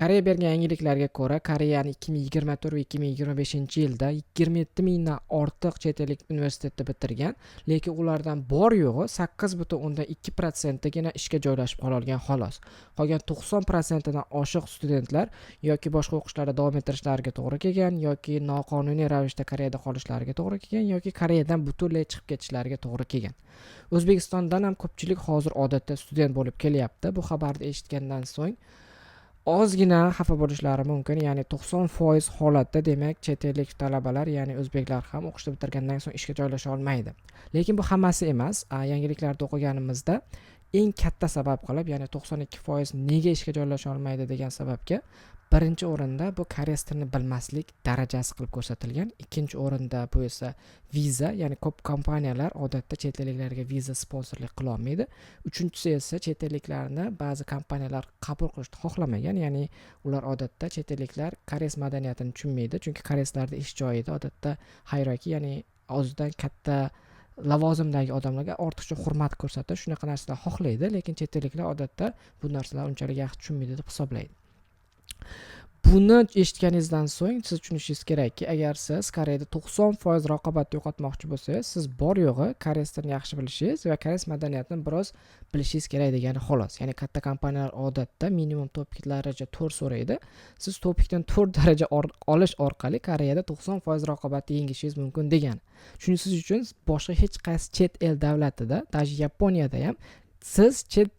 Koreya bergan yangiliklarga ko'ra, Koreyani 2024 va 2025-yilda 27 mingdan ortiq chet ellik universitetni bitirgan, lekin ulardan bor yo'g'i 8,2%gina ishga joylashib qolgan xolos. Qolgan 90% dan oshiq studentlar yoki boshqa o'qishlarni davom ettirishlariga to'g'ri kelgan, yoki noqonuniy ravishda Koreyada qolishlariga to'g'ri kelgan, yoki Koreyadan butunlay chiqib ketishlariga to'g'ri kelgan. O'zbekistondan ham ko'pchilik hozir odatda student bo'lib kelyapti. Bu xabarni eshitgandan so'ng ozgina xafa bo'lishlari mumkin, ya'ni 90% holatda demak chet ellik talabalar, ya'ni o'zbeklar ham o'qishni bitirgandan so'ng ishga joylasha olmaydi. Lekin bu hammasi emas. Yangiliklarda o'qiganimizda eng katta sabab qilib, ya'ni 92% nega ishga joylasha olmaydi degan sababga birinchi o'rinda bu koreys tilini bilmaslik darajasi qilib ko'rsatilgan. Ikkinchi o'rinda bu esa viza, ya'ni ko'p kompaniyalar odatda chet elliklarga viza sponsorlik qila olmaydi. Uchinchisi esa chet elliklarni ba'zi kompaniyalar qabul qilishni xohlamagan, ya'ni ular odatda chet elliklar koreys madaniyatini tushunmaydi, chunki koreyslarda ish joyida odatda hierarki, ya'ni o'zidan katta lavozimdagi odamlarga ortiqcha hurmat ko'rsatib, shunaqa narsalar xohlaydi, lekin chet elliklar odatda bu narsalar unchalik yaxshi tushunmaydi deb hisoblaydi. Buni eshitganingizdan so'ng siz tushunishingiz kerakki, agar siz Koreyada 90% raqobatni yo'qotmoqchi bo'lsangiz, siz bor yo'g'i koreys tilini yaxshi bilishingiz va koreys madaniyatini biroz bilishingiz kerak degani xolos. Ya'ni katta kompaniyalar odatda minimum topik daraja 4 so'raydi. Siz topikdan 4 daraja olish orqali Koreyada 90% raqobatni yengishingiz mumkin degani. Shuning uchun boshqa hech qaysi chet el davlatida, даже Yaponiyada ham siz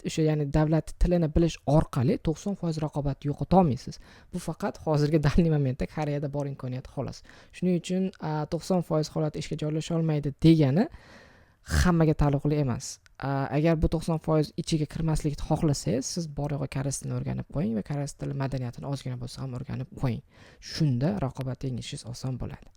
o'sha ya'ni davlat tilini bilish orqali 90% raqobatni yo'qota olmaysiz. Bu faqat hozirgi damli momentda Koreyada bor imkoniyat xolos. Shuning uchun 90% holatda ishga joylasha olmaydi degani hammaga taalluqli emas. Agar bu 90% ichiga kirmaslikni xohlasangiz, siz borig'i koreys tilini o'rganib qo'ying va koreys tili madaniyatini ozgina bo'lsa ham o'rganib qo'ying. Shunda raqobatni yengishingiz oson bo'ladi.